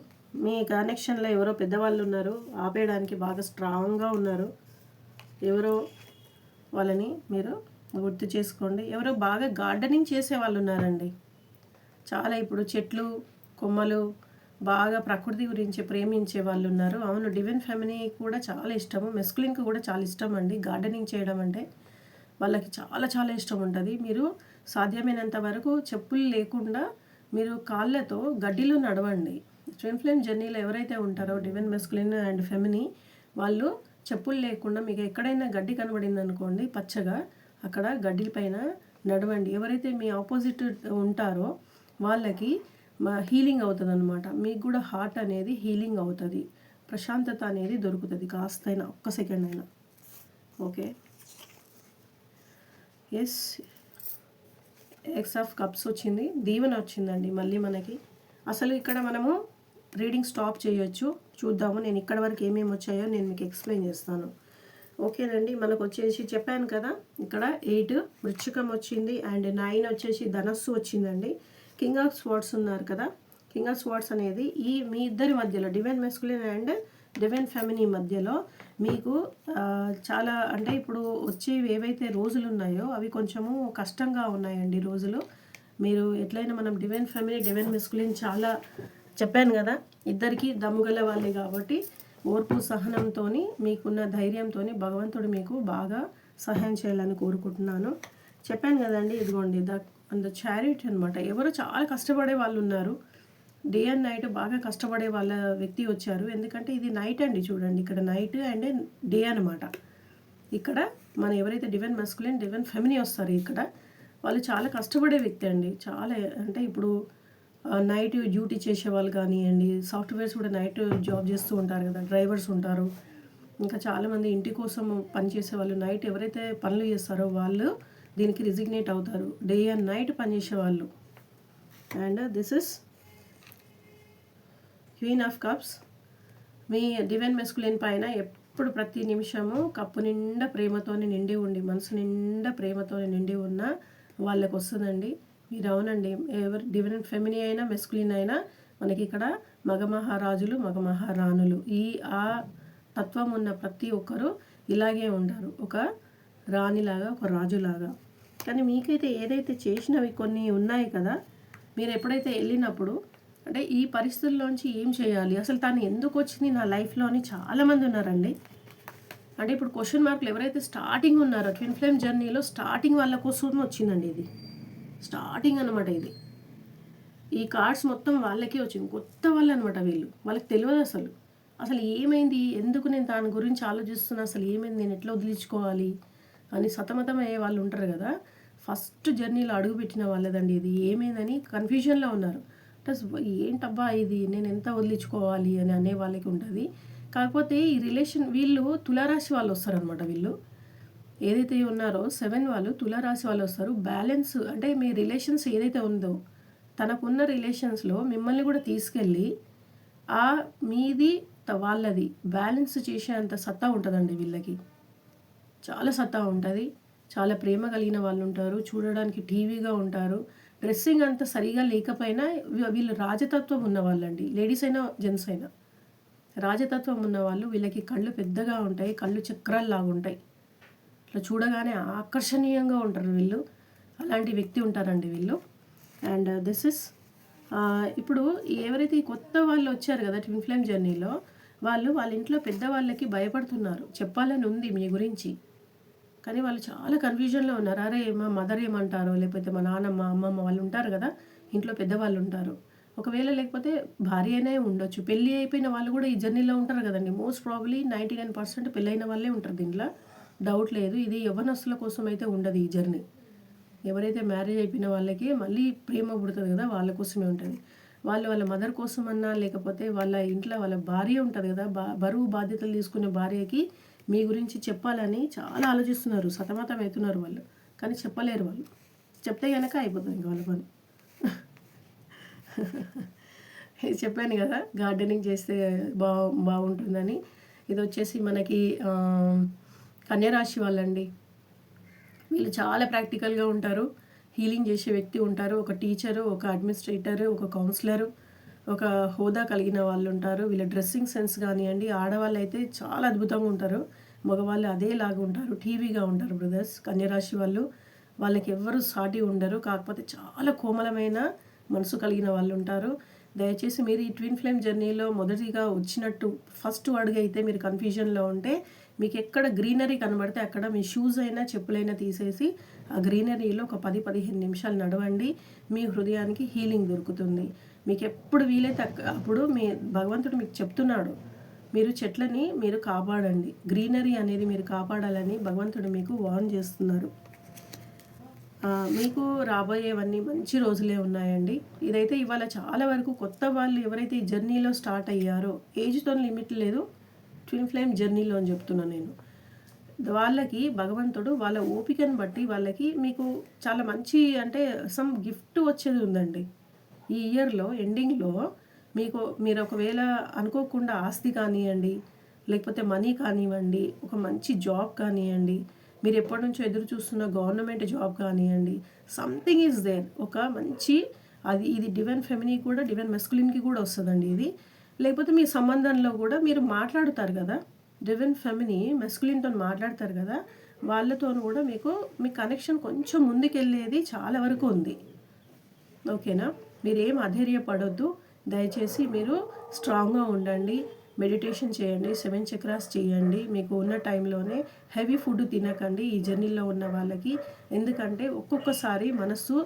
మీ కనెక్షన్లో ఎవరో పెద్దవాళ్ళు ఉన్నారు, ఆపేయడానికి బాగా స్ట్రాంగ్గా ఉన్నారు. ఎవరో వాళ్ళని మీరు గుర్తు చేసుకోండి. ఎవరో బాగా గార్డెనింగ్ చేసే వాళ్ళు ఉన్నారండి. చాలా ఇప్పుడు చెట్లు కొమ్మలు బాగా ప్రకృతి గురించి ప్రేమించే వాళ్ళు ఉన్నారు. అవును, డివైన్ ఫెమినీ కూడా చాలా ఇష్టము, మెస్కులిన్కి కూడా చాలా ఇష్టం అండి. గార్డెనింగ్ చేయడం అంటే వాళ్ళకి చాలా చాలా ఇష్టం ఉంటుంది. మీరు సాధ్యమైనంత వరకు చెప్పులు లేకుండా మీరు కాళ్ళతో గడ్డిలో నడవండి. ట్విన్ ఫ్లేమ్ జర్నీలో ఎవరైతే ఉంటారో డివైన్ మెస్కులిన్ అండ్ ఫెమినీ, వాళ్ళు చెప్పులు లేకుండా మీకు ఎక్కడైనా గడ్డి కనబడింది అనుకోండి పచ్చగా, అక్కడ గడ్డి పైన నడవండి. ఎవరైతే మీ ఆపోజిట్ ఉంటారో వాళ్ళకి హీలింగ్ అవుతుంది అనమాట. మీకు కూడా హార్ట్ అనేది హీలింగ్ అవుతుంది, ప్రశాంతత అనేది దొరుకుతుంది కాస్తైనా, ఒక్క సెకండ్ అయినా. Okay, yes, X of cups వచ్చింది, దీవెన వచ్చిందండి మళ్ళీ మనకి. అసలు ఇక్కడ మనము రీడింగ్ స్టాప్ చేయొచ్చు, చూద్దాము. నేను ఇక్కడ వరకు ఏమేమి వచ్చాయో నేను మీకు ఎక్స్ప్లెయిన్ చేస్తాను. ఓకేనండి, మనకు వచ్చేసి చెప్పాను కదా, ఇక్కడ 8 వృశ్చికం వచ్చింది అండ్ 9 వచ్చేసి ధనస్సు వచ్చిందండి. కింగ్ ఆఫ్ స్వార్డ్స్ ఉన్నారు కదా, కింగ్ ఆఫ్ స్వార్డ్స్ అనేది ఈ మీ ఇద్దరి మధ్యలో డివైన్ మెస్కులిన్ అండ్ డివైన్ ఫెమినీ మధ్యలో మీకు చాలా అంటే ఇప్పుడు వచ్చేవి ఏవైతే రోజులు ఉన్నాయో అవి కొంచెము కష్టంగా ఉన్నాయండి రోజులు. మీరు ఎట్లయినా మనం డివైన్ ఫెమినీ డివైన్ మెస్కులిన్ చాలా చెప్పాను కదా, ఇద్దరికి దమ్ముగల వాళ్ళే కాబట్టి ఓర్పు సహనంతో మీకున్న ధైర్యంతో భగవంతుడు మీకు బాగా సహాయం చేయాలని కోరుకుంటున్నాను. చెప్పాను కదండి, ఇదిగోండి ద చారిట్ అనమాట. ఎవరు చాలా కష్టపడే వాళ్ళు ఉన్నారు, డే అండ్ నైట్ బాగా కష్టపడే వాళ్ళ వ్యక్తి వచ్చారు. ఎందుకంటే ఇది నైట్ అండి, చూడండి ఇక్కడ నైట్ అండ్ డే అనమాట. ఇక్కడ మన ఎవరైతే డివైన్ మస్కులిన్ డివైన్ ఫెమినీ వస్తారు ఇక్కడ, వాళ్ళు చాలా కష్టపడే వ్యక్తి అండి. చాలా అంటే ఇప్పుడు నైట్ డ్యూటీ చేసే వాళ్ళు కానివ్వండి, సాఫ్ట్వేర్స్ కూడా నైట్ జాబ్ చేస్తూ ఉంటారు కదా, డ్రైవర్స్ ఉంటారు, ఇంకా చాలామంది ఇంటి కోసం పనిచేసే వాళ్ళు నైట్ ఎవరైతే పనులు చేస్తారో వాళ్ళు దీనికి రిజిగ్నేట్ అవుతారు, డే అండ్ నైట్ పనిచేసే వాళ్ళు. And this is queen of cups. మీ డివైన్ మెస్కులిన్ పైన ఎప్పుడు ప్రతి నిమిషము కప్పు నిండా ప్రేమతో నిండి ఉండి, మనసు నిండా ప్రేమతో నిండి ఉన్న వాళ్ళకు వస్తుందండి. మీరు అవునండి, ఎవరు డివైన్ ఫెమినీ అయినా మెస్కులిన్ అయినా మనకి ఇక్కడ మగమహారాజులు మగమహారాణులు, ఆ తత్వం ఉన్న ప్రతి ఒక్కరూ ఇలాగే ఉంటారు, ఒక రాణిలాగా ఒక రాజులాగా. కానీ మీకైతే ఏదైతే చేసినవి కొన్ని ఉన్నాయి కదా, మీరు ఎప్పుడైతే వెళ్ళినప్పుడు అంటే ఈ పరిస్థితుల్లోంచి ఏం చేయాలి, అసలు తను ఎందుకు వచ్చింది నా లైఫ్లో అని చాలామంది ఉన్నారండి. అంటే ఇప్పుడు క్వశ్చన్ మార్కులు ఎవరైతే స్టార్టింగ్ ఉన్నారో ట్విన్ ఫ్లేమ్ జర్నీలో స్టార్టింగ్ వాళ్ళ కోసం వచ్చిందండి, ఇది స్టార్టింగ్ అనమాట. ఈ కార్డ్స్ మొత్తం వాళ్ళకే వచ్చింది, కొత్త వాళ్ళు అనమాట వీళ్ళు. వాళ్ళకి తెలియదు అసలు ఏమైంది, ఎందుకు నేను దాని గురించి ఆలోచిస్తున్నా, అసలు ఏమైంది, నేను ఎట్లా వదిలించుకోవాలి అని సతమతం అయ్యే వాళ్ళు ఉంటారు కదా. ఫస్ట్ జర్నీలో అడుగుపెట్టిన వాళ్ళదండి ఇది. ఏమైందని కన్ఫ్యూజన్లో ఉన్నారు, ఏంటబ్బా ఇది, నేను ఎంత వదిలించుకోవాలి అని అనే వాళ్ళకి ఉంటుంది. కాకపోతే ఈ రిలేషన్ వీళ్ళు తులారాశి వాళ్ళు వస్తారనమాట. వీళ్ళు ఏదైతే ఉన్నారో 7 వాళ్ళు తులారాశి వాళ్ళు వస్తారు. బ్యాలెన్స్ అంటే మీ రిలేషన్స్ ఏదైతే ఉందో తనకున్న రిలేషన్స్లో మిమ్మల్ని కూడా తీసుకెళ్ళి మీది వాళ్ళది బ్యాలెన్స్ చేసేంత సత్తా ఉంటుందండి వీళ్ళకి. చాలా సత్తా ఉంటుంది, చాలా ప్రేమ కలిగిన వాళ్ళు ఉంటారు, చూడడానికి టీవీగా ఉంటారు, డ్రెస్సింగ్ అంత సరిగా లేకపోయినా వీళ్ళు రాజతత్వం ఉన్నవాళ్ళండి. లేడీస్ అయినా జెంట్స్ అయినా రాజతత్వం ఉన్నవాళ్ళు. వీళ్ళకి కళ్ళు పెద్దగా ఉంటాయి, కళ్ళు చక్రాల్లాగా ఉంటాయి, ఇట్లా చూడగానే ఆకర్షణీయంగా ఉంటారు వీళ్ళు. అలాంటి వ్యక్తి ఉంటారండి వీళ్ళు. అండ్ దిస్ ఇస్ ఇప్పుడు ఎవరైతే ఈ కొత్త వాళ్ళు వచ్చారు కదా ట్విన్ ఫ్లేమ్ జర్నీలో, వాళ్ళ ఇంట్లో పెద్దవాళ్ళకి భయపడుతున్నారు, చెప్పాలని ఉంది మీ గురించి, కానీ వాళ్ళు చాలా కన్ఫ్యూజన్లో ఉన్నారు. అరే మా మదర్ ఏమంటారో, లేకపోతే మా నాన్నమ్మ అమ్మమ్మ వాళ్ళు ఉంటారు కదా, ఇంట్లో పెద్దవాళ్ళు ఉంటారు. ఒకవేళ లేకపోతే భార్య అయినా ఉండొచ్చు, పెళ్ళి అయిపోయిన వాళ్ళు కూడా ఈ జర్నీలో ఉంటారు కదండి. మోస్ట్ ప్రాబబ్లీ 99% పెళ్ళైన వాళ్ళే ఉంటారు, దీంట్లో డౌట్ లేదు. ఇది యవ్వనస్తుల కోసం అయితే ఉండదు ఈ జర్నీ. ఎవరైతే మ్యారేజ్ అయిపోయిన వాళ్ళకి మళ్ళీ ప్రేమ పుడుతుంది కదా, వాళ్ళ కోసమే ఉంటుంది. వాళ్ళ మదర్ కోసమన్నా, లేకపోతే వాళ్ళ ఇంట్లో వాళ్ళ భార్య ఉంటుంది కదా, బరువు బాధ్యతలు తీసుకునే భార్యకి మీ గురించి చెప్పాలని చాలా ఆలోచిస్తున్నారు, సతమతం అవుతున్నారు వాళ్ళు, కానీ చెప్పలేరు వాళ్ళు. చెప్తే కనుక అయిపోతుంది ఇంకా వాళ్ళ పని. చెప్పాను కదా గార్డెనింగ్ చేస్తే బాగుంటుందని. ఇది వచ్చేసి మనకి కన్యా రాశి వాళ్ళండి. వీళ్ళు చాలా ప్రాక్టికల్గా ఉంటారు. హీలింగ్ చేసే వ్యక్తి ఉంటారు. ఒక టీచరు, ఒక అడ్మినిస్ట్రేటరు, ఒక కౌన్సిలరు, ఒక హోదా కలిగిన వాళ్ళు ఉంటారు. వీళ్ళ డ్రెస్సింగ్ సెన్స్ కానివ్వండి, ఆడవాళ్ళు అయితే చాలా అద్భుతంగా ఉంటారు, మగవాళ్ళు అదేలాగా ఉంటారు, టీవీగా ఉంటారు బ్రదర్స్. కన్యరాశి వాళ్ళు, వాళ్ళకి ఎవ్వరు సాటి ఉండరు. కాకపోతే చాలా కోమలమైన మనసు కలిగిన వాళ్ళు ఉంటారు. దయచేసి మీరు ఈ ట్విన్ ఫ్లేమ్ జర్నీలో మొదటిగా వచ్చినట్టు ఫస్ట్ అడుగు అయితే మీరు కన్ఫ్యూజన్లో ఉంటే, మీకు ఎక్కడ గ్రీనరీ కనబడితే అక్కడ మీ షూస్ అయినా చెప్పులైనా తీసేసి ఆ గ్రీనరీలో ఒక 10-15 నిమిషాలు నడవండి. మీ హృదయానికి హీలింగ్ దొరుకుతుంది. మీకు ఎప్పుడు వీలైతే అప్పుడు మీ భగవంతుడు మీకు చెప్తున్నాడు, మీరు చెట్లని మీరు కాపాడండి, గ్రీనరీ అనేది మీరు కాపాడాలని భగవంతుడు మీకు వార్న్ చేస్తున్నారు. మీకు రాబోయేవన్నీ మంచి రోజులే ఉన్నాయండి. ఇదైతే ఇవాళ చాలా వరకు కొత్త వాళ్ళు ఎవరైతే ఈ జర్నీలో స్టార్ట్ అయ్యారో, ఏజ్తో లిమిట్ లేదు, ట్విన్ ఫ్లేమ్ జర్నీలో అని చెప్తున్నాను నేను, వాళ్ళకి భగవంతుడు వాళ్ళ ఓపికను బట్టి వాళ్ళకి మీకు చాలా మంచి అంటే సమ్ గిఫ్ట్ వచ్చేది ఉందండి. ఈ ఇయర్లో ఎండింగ్లో మీరు ఒకవేళ అనుకోకుండా ఆస్తి కానివ్వండి, లేకపోతే మనీ కానివ్వండి, ఒక మంచి జాబ్ కానివ్వండి, మీరు ఎప్పటి నుంచో ఎదురు చూస్తున్న గవర్నమెంట్ జాబ్ కానివ్వండి, సంథింగ్ ఈజ్ దేర్. ఒక మంచి ఇది డివైన్ ఫెమినీ కూడా డివైన్ మెస్కులిన్కి కూడా వస్తుందండి ఇది. లేకపోతే మీ సంబంధంలో కూడా మీరు మాట్లాడుతారు కదా, డివైన్ ఫెమినీ మెస్కులిన్తో మాట్లాడతారు కదా, వాళ్ళతో కూడా మీ కనెక్షన్ కొంచెం ముందుకెళ్ళేది చాలా వరకు ఉంది. ఓకేనా? మీరేం అధైర్యపడొద్దు. దయచేసి మీరు స్ట్రాంగ్గా ఉండండి, మెడిటేషన్ చేయండి, 7 చక్రాస్ చేయండి. మీకు ఉన్న టైంలోనే హెవీ ఫుడ్ తినకండి ఈ జర్నీలో ఉన్న వాళ్ళకి. ఎందుకంటే ఒక్కొక్కసారి మనస్సు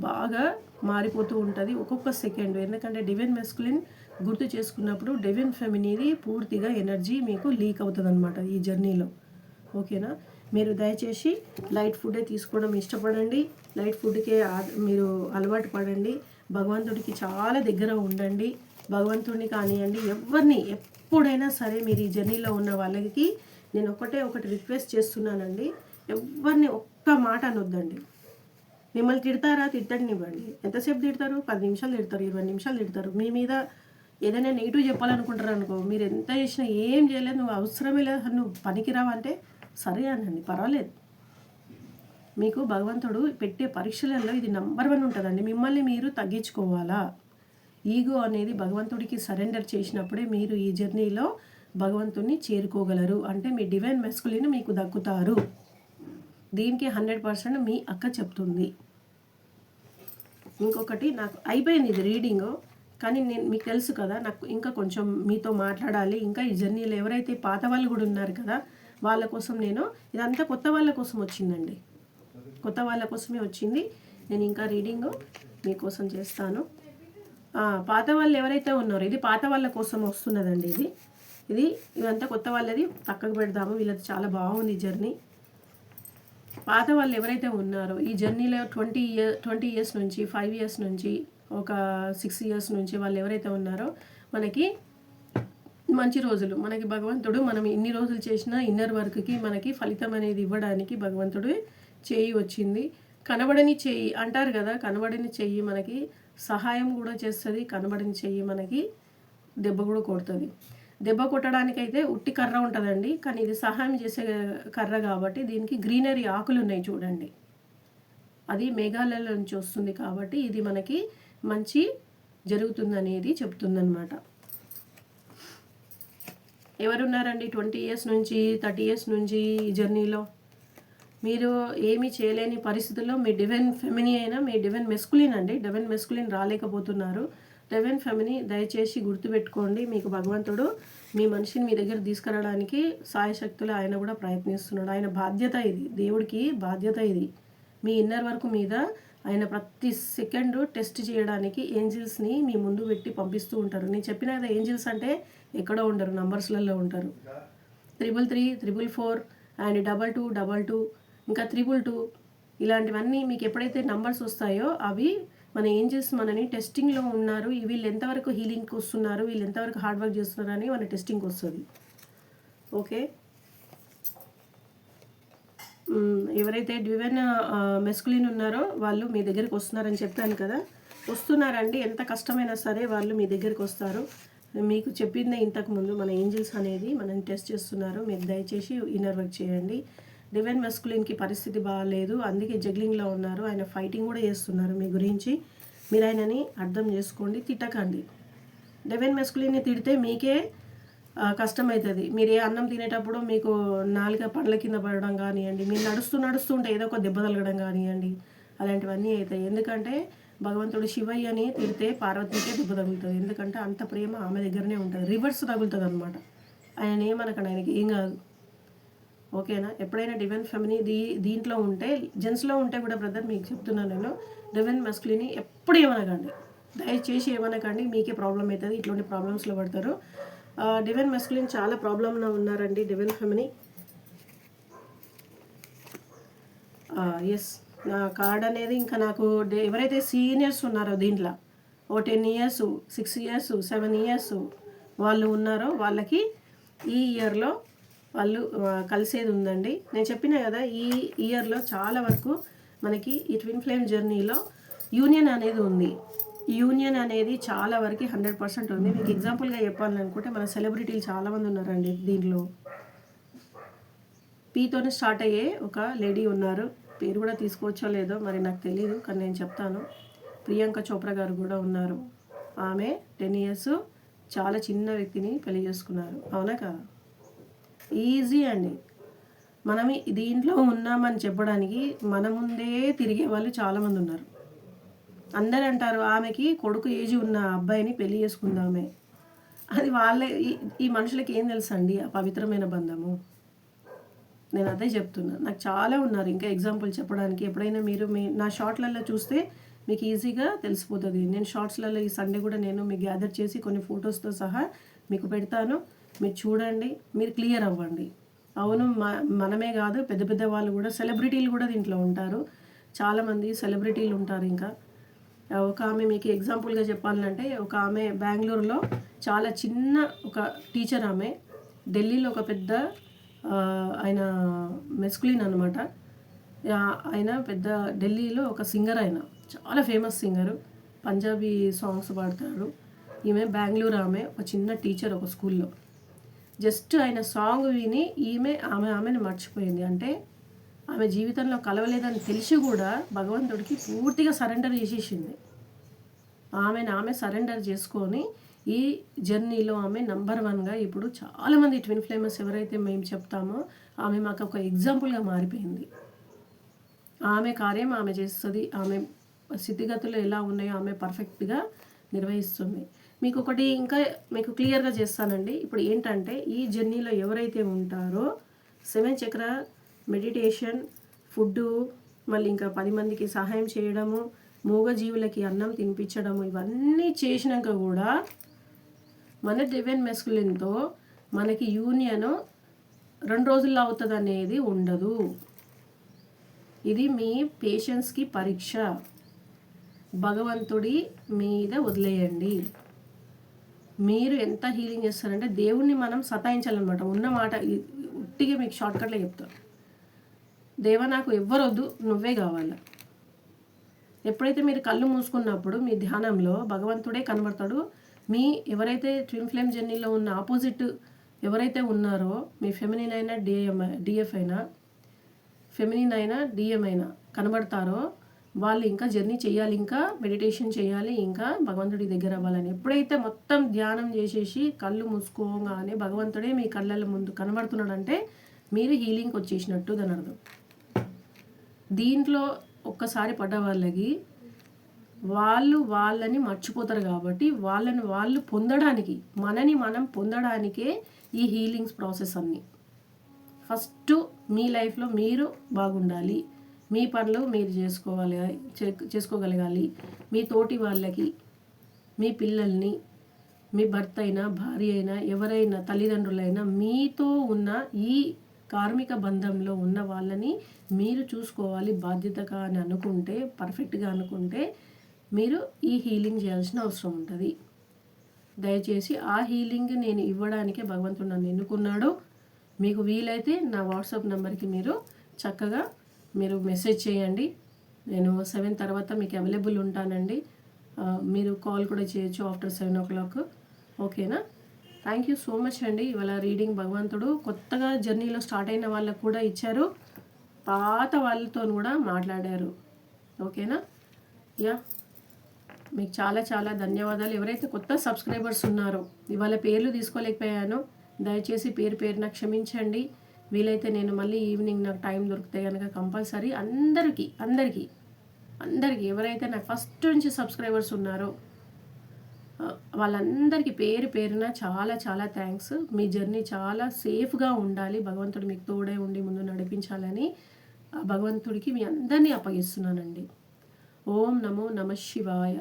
బాగా మారిపోతూ ఉంటుంది ఒక్కొక్క సెకండ్. ఎందుకంటే డివైన్ మెస్కులిన్ గుర్తు చేసుకున్నప్పుడు డివైన్ ఫెమినీది పూర్తిగా ఎనర్జీ మీకు లీక్ అవుతుంది అనమాట ఈ జర్నీలో. ఓకేనా? మీరు దయచేసి లైట్ ఫుడ్డే తీసుకోవడం ఇష్టపడండి, లైట్ ఫుడ్కే మీరు అలవాటు పడండి, భగవంతుడికి చాలా దగ్గర ఉండండి. భగవంతుడిని కానివ్వండి, ఎవరిని ఎప్పుడైనా సరే మీరు ఈ జర్నీలో ఉన్న వాళ్ళకి నేను ఒకటి రిక్వెస్ట్ చేస్తున్నానండి, ఎవరిని ఒక్క మాట అనొద్దండి. మిమ్మల్ని తిడతారా, తిట్టనివ్వండి. ఎంతసేపు తిడతారు? 10 నిమిషాలు తిడతారు, 20 నిమిషాలు తిడతారు. మీ మీద ఏదైనా నెగిటివ్ చెప్పాలనుకుంటారు అనుకో, మీరు ఎంత చేసినా ఏం చేయలేదు, నువ్వు అవసరమే లేదు, నువ్వు పనికిరావంటే సరే అనండి, పర్వాలేదు. మీకు భగవంతుడు పెట్టే పరీక్షలలో ఇది నంబర్ 1 ఉంటుందండి. మిమ్మల్ని మీరు తగ్గించుకోవాలా, ఈగో అనేది భగవంతుడికి సరెండర్ చేసినప్పుడే మీరు ఈ జర్నీలో భగవంతుడిని చేరుకోగలరు. అంటే మీ డివైన్ మెస్కులిన్ మీకు దక్కుతారు. దీనికి 100% మీ అక్క చెప్తుంది. ఇంకొకటి, నాకు అయిపోయింది ఇది రీడింగ్, కానీ నేను మీకు తెలుసు కదా, నాకు ఇంకా కొంచెం మీతో మాట్లాడాలి. ఇంకా ఈ జర్నీలో ఎవరైతే పాత వాళ్ళు కూడా ఉన్నారు కదా, వాళ్ళ కోసం ఇదంతా కొత్త వాళ్ళ కోసం వచ్చిందండి, కొత్త వాళ్ళ కోసమే వచ్చింది. నేను ఇంకా రీడింగ్ మీకోసం చేస్తాను. పాత వాళ్ళు ఎవరైతే ఉన్నారో, ఇది పాత వాళ్ళ కోసం వస్తున్నదండి. ఇదంతా కొత్త వాళ్ళది పక్కకు పెడదాము, వీళ్ళది చాలా బాగుంది జర్నీ. పాత వాళ్ళు ఎవరైతే ఉన్నారో ఈ జర్నీలో 20 ఇయర్స్ నుంచి, 5 ఇయర్స్ నుంచి, ఒక 6 ఇయర్స్ నుంచి వాళ్ళు ఎవరైతే ఉన్నారో, మనకి మంచి రోజులు, మనకి భగవంతుడు మనం ఇన్ని రోజులు చేసిన ఇన్నర్ వర్క్కి మనకి ఫలితం అనేది ఇవ్వడానికి భగవంతుడు చేయి వచ్చింది. కనబడని చెయ్యి అంటారు కదా, కనబడని చెయ్యి మనకి సహాయం కూడా చేస్తుంది, కనబడని చెయ్యి మనకి దెబ్బ కూడా కొడుతుంది. దెబ్బ కొట్టడానికైతే ఉట్టి కర్ర ఉంటుందండి, కానీ ఇది సహాయం చేసే కర్ర కాబట్టి దీనికి గ్రీనరీ ఆకులు ఉన్నాయి చూడండి, అది మేఘాలయాల నుంచి వస్తుంది కాబట్టి ఇది మనకి మంచి జరుగుతుందనేది చెప్తుందన్నమాట. ఎవరున్నారండి 20 ఇయర్స్ నుంచి, 30 ఇయర్స్ నుంచి ఈ జర్నీలో? మీరు ఏమీ చేయలేని పరిస్థితుల్లో మీ డివైన్ ఫెమినీ అయినా మీ డివైన్ మెస్కులిన్ అండి, డివైన్ మెస్కులిన్ రాలేకపోతున్నారు. డివైన్ ఫెమినీ దయచేసి గుర్తుపెట్టుకోండి, మీకు భగవంతుడు మీ మనిషిని మీ దగ్గర తీసుకురావడానికి సాయశక్తులు ఆయన కూడా ప్రయత్నిస్తున్నాడు. ఆయన బాధ్యత ఇది, దేవుడికి బాధ్యత ఇది. మీ ఇన్నర్ వర్క్ మీద ఆయన ప్రతి సెకండ్ టెస్ట్ చేయడానికి ఏంజిల్స్ని మీ ముందు పెట్టి పంపిస్తూ ఉంటారు. నేను చెప్పిన కదా, ఏంజిల్స్ అంటే ఎక్కడో ఉండరు, నంబర్స్లలో ఉంటారు. 333, 444 అండ్ 2222, ఇంకా 222, ఇలాంటివన్నీ మీకు ఎప్పుడైతే నంబర్స్ వస్తాయో అవి మన ఏంజిల్స్ మనని టెస్టింగ్లో ఉన్నారు. వీళ్ళు ఎంతవరకు హీలింగ్కి వస్తున్నారు, వీళ్ళు ఎంతవరకు హార్డ్ వర్క్ చేస్తున్నారు అని మన టెస్టింగ్కి వస్తుంది. ఓకే, ఎవరైతే డివైన్ మెస్కులిన్ ఉన్నారో వాళ్ళు మీ దగ్గరికి వస్తున్నారని చెప్పాను కదా, వస్తున్నారండి. ఎంత కష్టమైనా సరే వాళ్ళు మీ దగ్గరికి వస్తారు. మీకు చెప్పిందే ఇంతకుముందు మన ఏంజిల్స్ అనేది మనం టెస్ట్ చేస్తున్నారు. మీరు దయచేసి ఇన్నర్ వర్క్ చేయండి. డివైన్ మస్కులిన్కి పరిస్థితి బాగాలేదు, అందుకే జగ్లింగ్లో ఉన్నారు. ఆయన ఫైటింగ్ కూడా చేస్తున్నారు మీ గురించి. మీరు ఆయనని అర్థం చేసుకోండి, తిట్టకండి. డివైన్ మస్కులిన్ని తిడితే మీకే కష్టమవుతుంది. మీరు ఏ అన్నం తినేటప్పుడు మీకు నాలుక పండ్ల కింద పడడం కానివ్వండి, మీరు నడుస్తుంటే ఏదో ఒక దెబ్బ తగలడం కానివ్వండి, అలాంటివన్నీ అవుతాయి. ఎందుకంటే భగవంతుడు శివయ్యని తిడితే పార్వతీకే దెబ్బ తగులుతుంది. ఎందుకంటే అంత ప్రేమ ఆమె దగ్గరనే ఉంటుంది. రివర్స్ తగులుతుంది అనమాట. ఆయన ఏమనకండి, ఆయనకి ఏం కాదు. ఓకేనా? ఎప్పుడైనా డివైన్ ఫెమిని దీంట్లో ఉంటే, జెంట్స్లో ఉంటే కూడా బ్రదర్ మీకు చెప్తున్నాను నేను, డివైన్ మస్కులిని ఎప్పుడు ఏమనకండి, దయచేసి ఏమనకండి. మీకే ప్రాబ్లం అవుతుంది, ఇట్లాంటి ప్రాబ్లమ్స్లో పడతారు. డివైన్ మస్కులిన్ చాలా ప్రాబ్లంలో ఉన్నారండి. డివైన్ ఫెమిని ఎస్, నా కార్డ్ అనేది ఇంకా నాకు ఎవరైతే సీనియర్స్ ఉన్నారో దీంట్లో ఓ 10 years 6 years 7 years వాళ్ళు ఉన్నారో వాళ్ళకి ఈ ఇయర్లో వాళ్ళు కలిసేది ఉందండి. నేను చెప్పిన కదా, ఈ ఇయర్లో చాలా వరకు మనకి ఈ ట్విన్ ఫ్లేమ్ జర్నీలో యూనియన్ అనేది ఉంది. యూనియన్ అనేది చాలా వరకు 100% ఉంది. మీకు ఎగ్జాంపుల్గా చెప్పాలనుకుంటే మన సెలబ్రిటీలు చాలామంది ఉన్నారండి దీంట్లో. పీతోనే స్టార్ట్ అయ్యే ఒక లేడీ ఉన్నారు, పేరు కూడా తీసుకోవచ్చో లేదో మరి నాకు తెలియదు, కానీ నేను చెప్తాను. ప్రియాంక చోప్రా గారు కూడా ఉన్నారు. ఆమె 10 years చాలా చిన్న వ్యక్తిని పెళ్లి చేసుకున్నారు. అవునా కదా? ఈజీ అండి. మనం దీంట్లో ఉన్నామని చెప్పడానికి మన ముందే తిరిగే వాళ్ళు చాలామంది ఉన్నారు. అందరూ అంటారు ఆమెకి కొడుకు ఏజ్ ఉన్న అబ్బాయిని పెళ్లి చేసుకుందామే. అది వాళ్ళే, ఈ మనుషులకి ఏం తెలుసండి ఆ పవిత్రమైన బంధము. నేను అదే చెప్తున్నా. నాకు చాలా ఉన్నారు ఇంకా ఎగ్జాంపుల్ చెప్పడానికి. ఎప్పుడైనా మీరు నా షార్ట్లలో చూస్తే మీకు ఈజీగా తెలిసిపోతుంది. నేను షార్ట్స్లలో ఈ సండే కూడా నేను మీకు గ్యాదర్ చేసి కొన్ని ఫొటోస్తో సహా మీకు పెడతాను. మీరు చూడండి, మీరు క్లియర్ అవ్వండి. అవును, మనమే కాదు, పెద్ద పెద్ద వాళ్ళు కూడా, సెలబ్రిటీలు కూడా దీంట్లో ఉంటారు. చాలామంది సెలబ్రిటీలు ఉంటారు. ఇంకా ఒక ఆమె మీకు ఎగ్జాంపుల్గా చెప్పాలంటే, ఒక ఆమె బెంగళూరులో చాలా చిన్న ఒక టీచర్, ఆమె ఢిల్లీలో ఒక పెద్ద ఆయన మెస్కులిన్ అనమాట. ఆయన పెద్ద ఢిల్లీలో ఒక సింగర్, ఆయన చాలా ఫేమస్ సింగరు, పంజాబీ సాంగ్స్ పాడతారు. ఈమె బెంగళూరు, ఆమె ఒక చిన్న టీచర్ ఒక స్కూల్లో. జస్ట్ ఆయన సాంగ్ విని ఆమెను మర్చిపోయింది. అంటే ఆమె జీవితంలో కలవలేదని తెలిసి కూడా భగవంతుడికి పూర్తిగా సరెండర్ చేసేసింది. ఆమె సరెండర్ చేసుకొని ఈ జర్నీలో ఆమె నెంబర్ 1గా ఇప్పుడు చాలామంది ట్విన్ ఫ్లేమర్స్ ఎవరైతే మేము చెప్తామో ఆమె మాకు ఒక ఎగ్జాంపుల్గా మారిపోయింది. ఆమె కార్యం ఆమె చేస్తుంది. ఆమె స్థితిగతులు ఎలా ఉన్నాయో ఆమె పర్ఫెక్ట్గా నిర్వహిస్తుంది. మీకు ఒకటి ఇంకా మీకు క్లియర్గా చేస్తానండి. ఇప్పుడు ఏంటంటే ఈ జర్నీలో ఎవరైతే ఉంటారో 7 చక్ర మెడిటేషన్, ఫుడ్డు, మళ్ళీ ఇంకా 10 మందికి సహాయం చేయడము, మూగజీవులకి అన్నం తినిపించడము, ఇవన్నీ చేసినాక కూడా మన డివైన్ మెస్కులిన్తో మనకి యూనియన్ 2 రోజుల్లో అవుతుంది అనేది ఉండదు. ఇది మీ పేషెన్స్కి పరీక్ష. భగవంతుడి మీద వదిలేయండి. మీరు ఎంత హీలింగ్ చేస్తారంటే దేవుణ్ణి మనం సతాయించాలన్నమాట. ఉన్న మాట ఉట్టిగా మీకు షార్ట్కట్లో చెప్తాను. దేవా, నాకు ఎవ్వరొద్దు, నువ్వే కావాలి. ఎప్పుడైతే మీరు కళ్ళు మూసుకున్నప్పుడు మీ ధ్యానంలో భగవంతుడే కనబడతాడు. మీ ఎవరైతే ట్విన్ ఫ్లేమ్ జర్నీలో ఉన్న ఆపోజిట్ ఎవరైతే ఉన్నారో, మీ ఫెమినిన్ అయినా డిఎఫ్ అయినా, ఫెమినిన్ అయినా డిఎం అయినా కనబడతారో వాళ్ళు ఇంకా జర్నీ చేయాలి, ఇంకా మెడిటేషన్ చేయాలి, ఇంకా భగవంతుడి దగ్గర అవ్వాలని. ఎప్పుడైతే మొత్తం ధ్యానం చేసేసి కళ్ళు మూసుకోగానే భగవంతుడే మీ కళ్ళ ముందు కనబడుతున్నాడంటే మీరు హీలింగ్కి వచ్చేసినట్టు దాని అర్థం. దీంట్లో ఒక్కసారి పడ్డ వాళ్ళకి వాళ్ళని మర్చిపోతారు. కాబట్టి వాళ్ళు పొందడానికి, మనని మనం పొందడానికే ఈ హీలింగ్స్ ప్రాసెస్ అన్నీ. ఫస్ట్ మీ లైఫ్లో మీరు బాగుండాలి, మీ పనులు మీరు చేసుకోగలగాలి. మీ తోటి వాళ్ళకి, మీ పిల్లల్ని, మీ భర్త అయినా, భార్య అయినా, ఎవరైనా, తల్లిదండ్రులైనా, మీతో ఉన్న ఈ కార్మిక బంధంలో ఉన్న వాళ్ళని మీరు చూసుకోవాలి బాధ్యతగా అని అనుకుంటే, పర్ఫెక్ట్గా అనుకుంటే మీరు ఈ హీలింగ్ చేయాల్సిన అవసరం ఉంటుంది. దయచేసి ఆ హీలింగ్ నేను ఇవ్వడానికే భగవంతుడు నన్ను ఎన్నుకున్నాడు. మీకు వీలైతే నా వాట్సాప్ నెంబర్కి మీరు చక్కగా మీరు మెసేజ్ చేయండి. నేను 7 తర్వాత మీకు అవైలబుల్ ఉంటానండి. మీరు కాల్ కూడా చేయొచ్చు ఆఫ్టర్ 7 o'clock. ఓకేనా? థ్యాంక్ యూ సో మచ్ అండి. ఇవాళ రీడింగ్ భగవంతుడు కొత్తగా జర్నీలో స్టార్ట్ అయిన వాళ్ళకు కూడా ఇచ్చారు, పాత వాళ్ళతో కూడా మాట్లాడారు. ఓకేనా? యా, మీకు చాలా చాలా ధన్యవాదాలు. ఎవరైతే కొత్త సబ్స్క్రైబర్స్ ఉన్నారో ఇవాళ పేర్లు తీసుకోలేకపోయానో దయచేసి పేరు పేరున క్షమించండి. వీలైతే నేను మళ్ళీ ఈవినింగ్ నాకు టైం దొరికితే కనుక కంపల్సరీ అందరికీ అందరికీ అందరికీ ఎవరైతే నాకు ఫస్ట్ నుంచి సబ్స్క్రైబర్స్ ఉన్నారో వాళ్ళందరికీ పేరు పేరున చాలా చాలా థ్యాంక్స్. మీ జర్నీ చాలా సేఫ్గా ఉండాలి, భగవంతుడు మీకు తోడే ఉండి ముందు నడిపించాలని భగవంతుడికి మీ అందరినీ అప్పగిస్తున్నానండి. ఓం నమో నమ శివాయ.